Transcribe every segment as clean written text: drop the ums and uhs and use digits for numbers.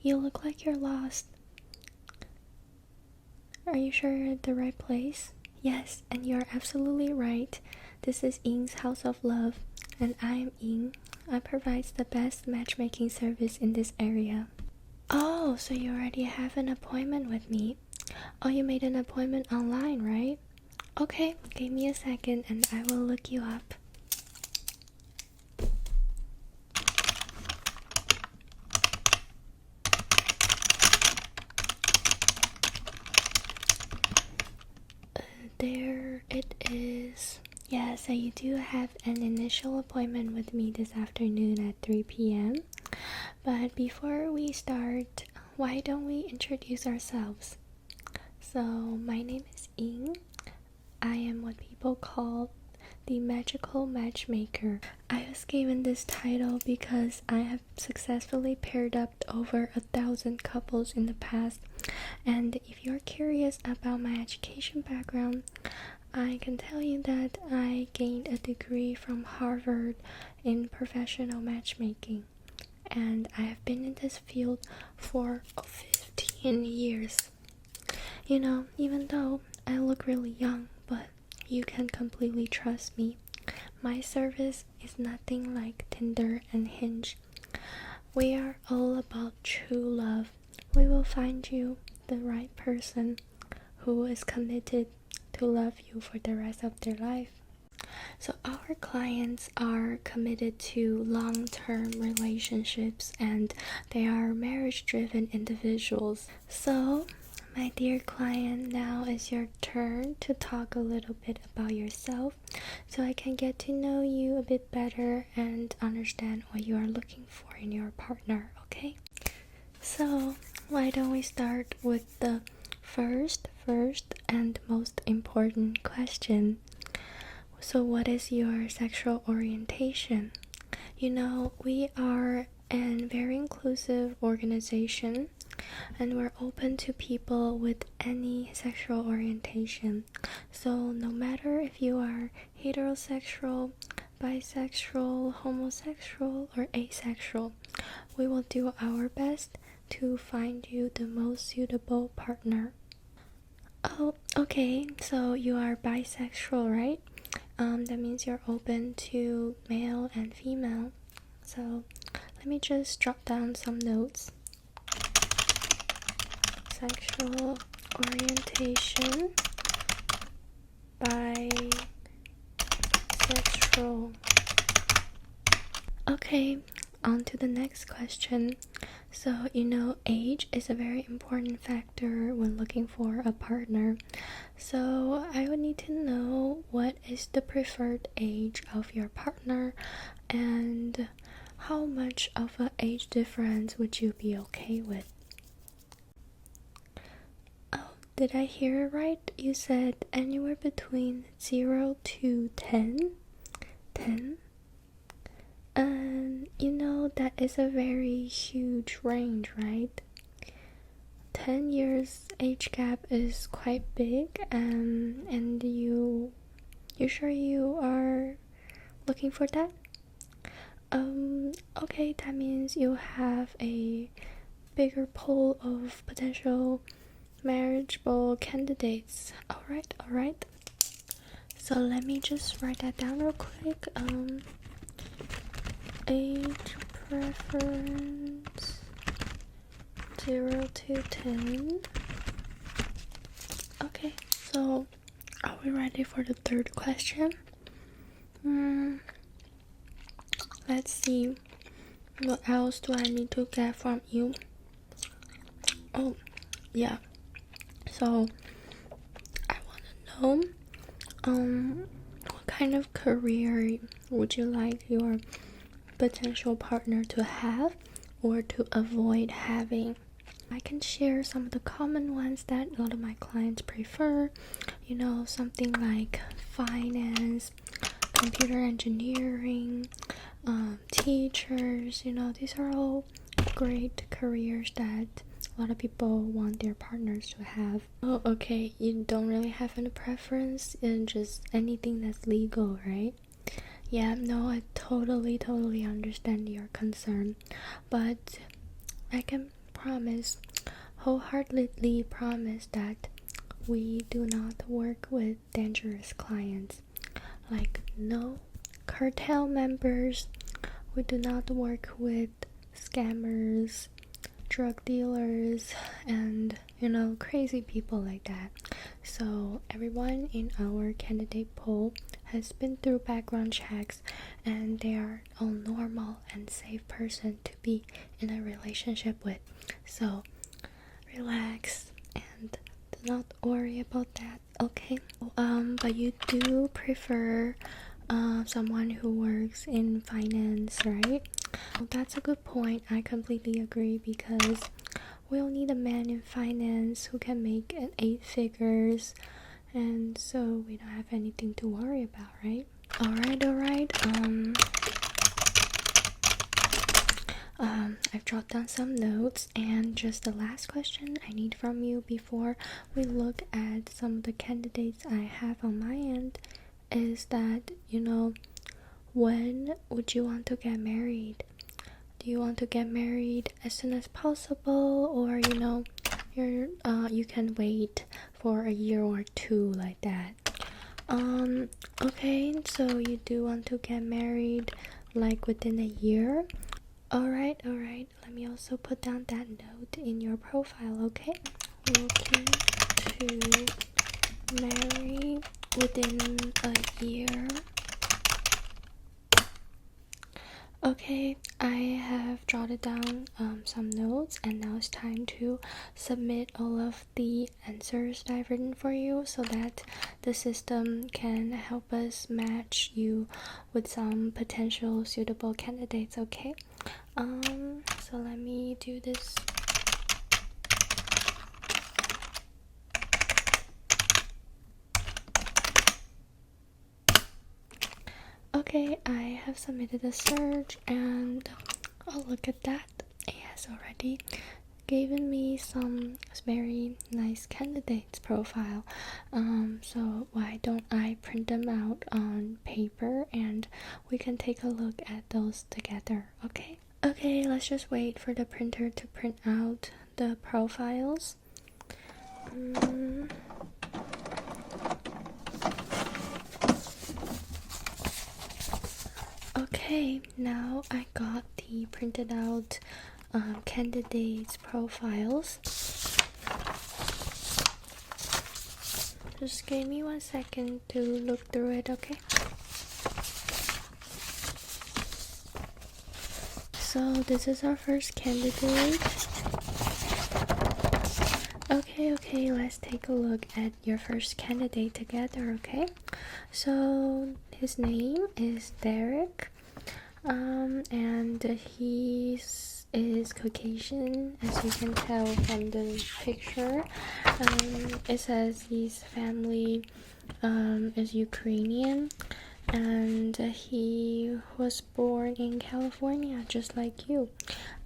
You look like you're lost. Are you sure you're at the right place? Yes, and you're absolutely right. This is Ying's House of Love, and I am Ying. I provide the best matchmaking service in this area. Oh, so you already have an appointment with me? Oh, you made an appointment online, right? Okay, give me a second and I will look you up. There it is. Yeah, so you do have an initial appointment with me this afternoon at 3 p.m. But before we start, why don't we introduce ourselves? So, my name is Ying. I am what people call the magical matchmaker. I was given this title because I have successfully paired up over 1,000 couples in the past. And if you're curious about my education background, I can tell you that I gained a degree from Harvard in professional matchmaking. And I have been in this field for 15 years. You know, even though I look really young, but you can completely trust me. My service is nothing like Tinder and Hinge. We are all about true love. We will find you the right person who is committed to love you for the rest of their life. So our clients are committed to long-term relationships and they are marriage-driven individuals. So my dear client, now is your turn to talk a little bit about yourself so I can get to know you a bit better and understand what you are looking for in your partner, okay? So why don't we start with the first and most important question. So what is your sexual orientation? You know, we are a very inclusive organization and we're open to people with any sexual orientation. So no matter if you are heterosexual, bisexual, homosexual, or asexual, we will do our best to find you the most suitable partner. Oh, okay, so you are bisexual, right? That means you're open to male and female. So let me just jot down some notes. Sexual orientation, bisexual. Okay, on to the next question. So, you know, age is a very important factor when looking for a partner. So, I would need to know what is the preferred age of your partner and how much of an age difference would you be okay with? Oh, did I hear it right? You said anywhere between 0 to 10? 10? You know, that is a very huge range, right? 10 years age gap is quite big, and you sure you are looking for that? Okay, that means you have a bigger pool of potential marriageable candidates. Alright. So let me just write that down real quick. Age preference 0 to 10. Okay, so are we ready for the third question? Let's see. What else do I need to get from you? Oh, yeah. So I want to know, what kind of career would you like your potential partner to have or to avoid having? I can share some of the common ones that a lot of my clients prefer. You know, something like finance, computer engineering, teachers. You know, these are all great careers that a lot of people want their partners to have. Oh, okay, you don't really have any preference in just anything that's legal, right? Yeah, no, I totally understand your concern, but I can wholeheartedly promise that we do not work with dangerous clients, like no cartel members. We do not work with scammers, drug dealers, and crazy people like that. So everyone in our candidate pool has been through background checks, and they are all normal and safe person to be in a relationship with. So relax and do not worry about that, okay? But you do prefer someone who works in finance, right? Well, that's a good point. I completely agree, because we'll need a man in finance who can make 8 figures, and so we don't have anything to worry about, right? Alright. I've jotted down some notes, and just the last question I need from you before we look at some of the candidates I have on my end is that, when would you want to get married? Do you want to get married as soon as possible, or you can wait for a year or 2 like that? Okay, so you do want to get married like within a year? Alright, let me also put down that note in your profile, okay? Looking to marry within a year. Okay, I have jotted down some notes, and now it's time to submit all of the answers that I've written for you, so that the system can help us match you with some potential suitable candidates, okay? So let me do this. Okay, I have submitted a search, and oh, look at that. It has already given me some very nice candidates profile. So why don't I print them out on paper, and we can take a look at those together, okay? Okay, let's just wait for the printer to print out the profiles. Okay, now I got the printed out candidates profiles. Just give me 1 second to look through it, okay? So this is our first candidate. Okay, let's take a look at your first candidate together, okay? So his name is Derek, and he is Caucasian, as you can tell from the picture. It says his family is Ukrainian, and he was born in California, just like you.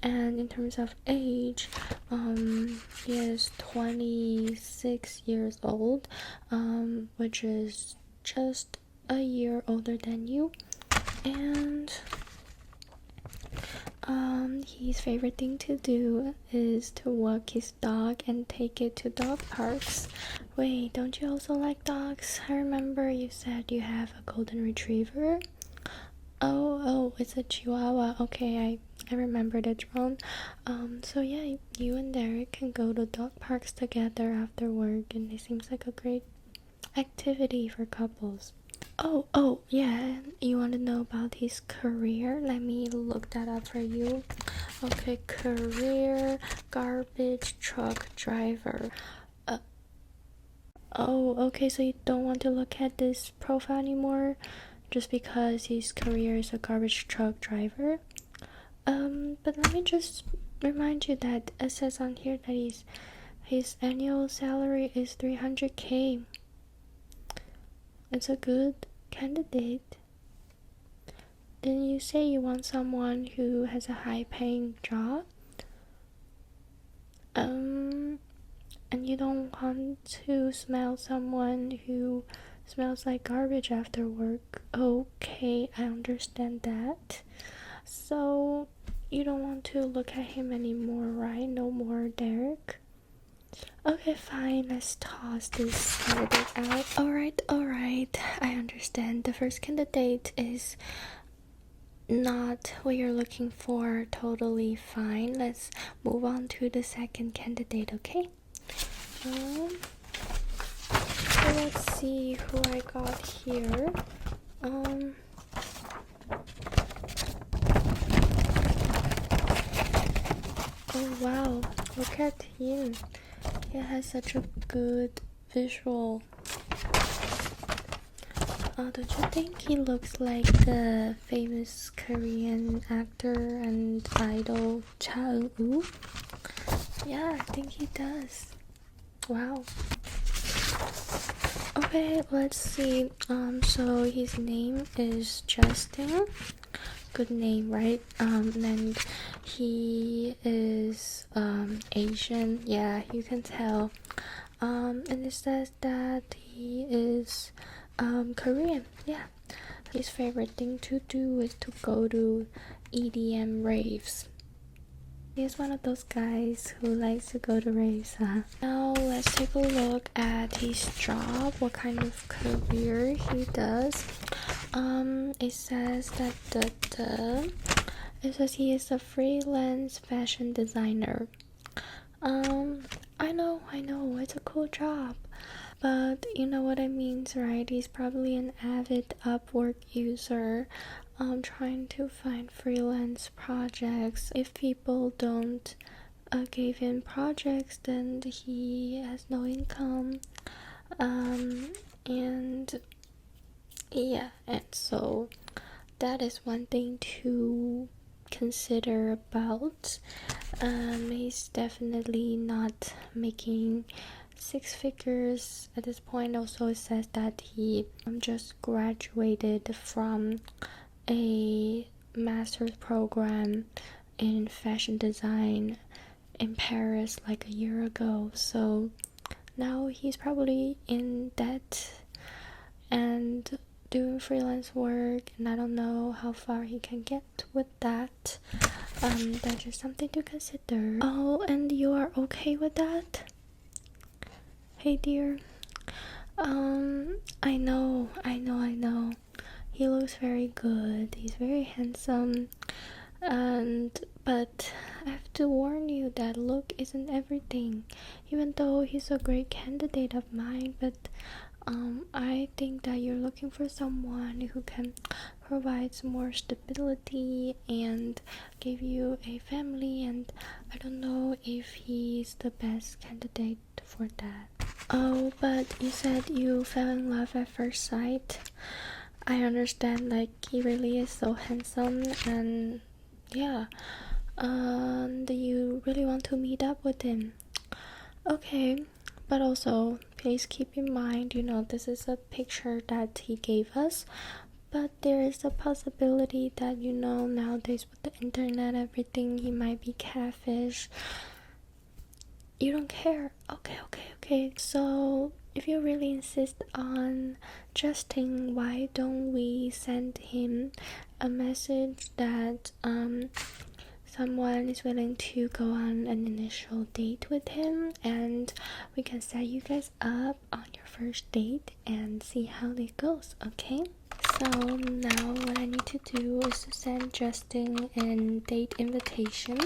And in terms of age, he is 26 years old, which is just a year older than you. And his favorite thing to do is to walk his dog and take it to dog parks. Wait, don't you also like dogs? I remember you said you have a golden retriever. Oh, it's a chihuahua. Okay, I remembered it wrong. So yeah, you and Derek can go to dog parks together after work, and it seems like a great activity for couples. Oh, yeah, you want to know about his career? Let me look that up for you. Okay, career, garbage truck driver. Oh, okay, so you don't want to look at this profile anymore just because his career is a garbage truck driver? But let me just remind you that it says on here that his annual salary is 300K. It's a good candidate. Didn't you say you want someone who has a high paying job? And you don't want to smell someone who smells like garbage after work. Okay, I understand that. So you don't want to look at him anymore, right? No more Derek? Okay, fine, let's toss this candidate out. Alright, I understand. The first candidate is not what you're looking for. Totally fine. Let's move on to the second candidate, okay? So let's see who I got here. Oh wow, look at him. He has such a good visual. Don't you think he looks like the famous Korean actor and idol Cha Eun-woo? Yeah, I think he does. Wow. Okay, let's see. So his name is Justin. Good name, right? And he is Asian. Yeah, you can tell. And it says that he is Korean. Yeah, his favorite thing to do is to go to EDM raves. He's one of those guys who likes to go to raves, huh? Now let's take a look at his job, what kind of career he does. It says that it says he is a freelance fashion designer. I know, it's a cool job. But you know what I mean, right? He's probably an avid Upwork user, trying to find freelance projects. If people don't give him projects, then he has no income. And yeah, and so that is one thing to consider about. He's definitely not making 6 figures at this point. Also, it says that he just graduated from a master's program in fashion design in Paris like a year ago, so now he's probably in debt and doing freelance work, and I don't know how far he can get with that. That's just something to consider. Oh, and you are okay with that? Hey dear, I know. He looks very good. He's very handsome, but I have to warn you that look isn't everything. Even though he's a great candidate of mine, but I think that you're looking for someone who can provide some more stability and give you a family, and I don't know if he's the best candidate for that. Oh, but you said you fell in love at first sight. I understand, like, he really is so handsome, and yeah, you really want to meet up with him. Okay, but also please keep in mind, this is a picture that he gave us, but there is a possibility that, nowadays with the internet, everything, he might be catfish. You don't care? Okay. So if you really insist on Justin, why don't we send him a message that someone is willing to go on an initial date with him, and we can set you guys up on your first date and see how it goes, okay? So now what I need to do is to send Justin a date invitation,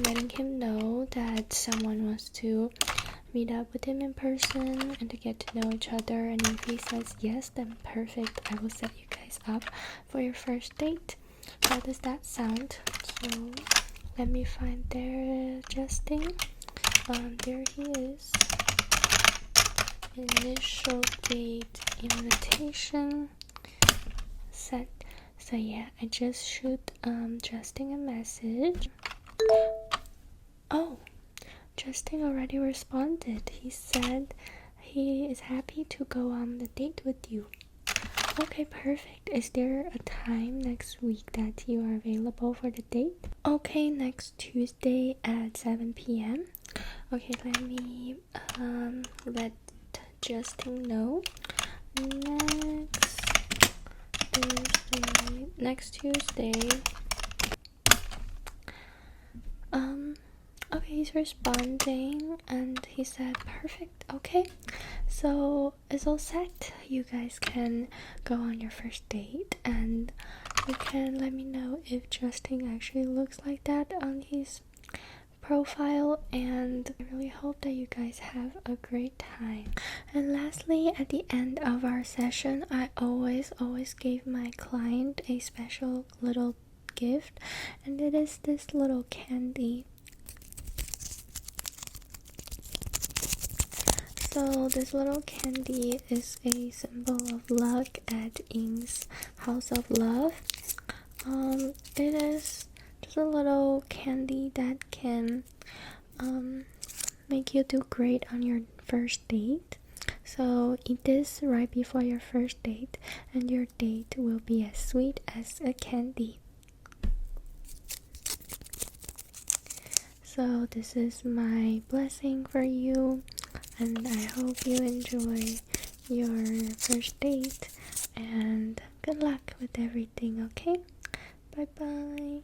letting him know that someone wants to meet up with him in person and to get to know each other, and if he says yes, then perfect, I will set you guys up for your first date. How does that sound? So let me find their Justin. There he is. Initial date invitation set. So yeah, I just shoot Justin a message. Oh, Justin already responded. He said he is happy to go on the date with you. Okay, perfect. Is there a time next week that you are available for the date? Okay, next Tuesday at 7 p.m. Okay, let me let Justin know. Next Tuesday Okay, he's responding and he said perfect. Okay, so it's all set. You guys can go on your first date, and you can let me know if Justin actually looks like that on his profile, and I really hope that you guys have a great time. And lastly, at the end of our session, I always give my client a special little gift, and it is this little candy. So this little candy is a symbol of luck at Ying's House of Love. It is just a little candy that can make you do great on your first date. So eat this right before your first date, and your date will be as sweet as a candy. So this is my blessing for you, and I hope you enjoy your first date, and good luck with everything, okay? Bye bye.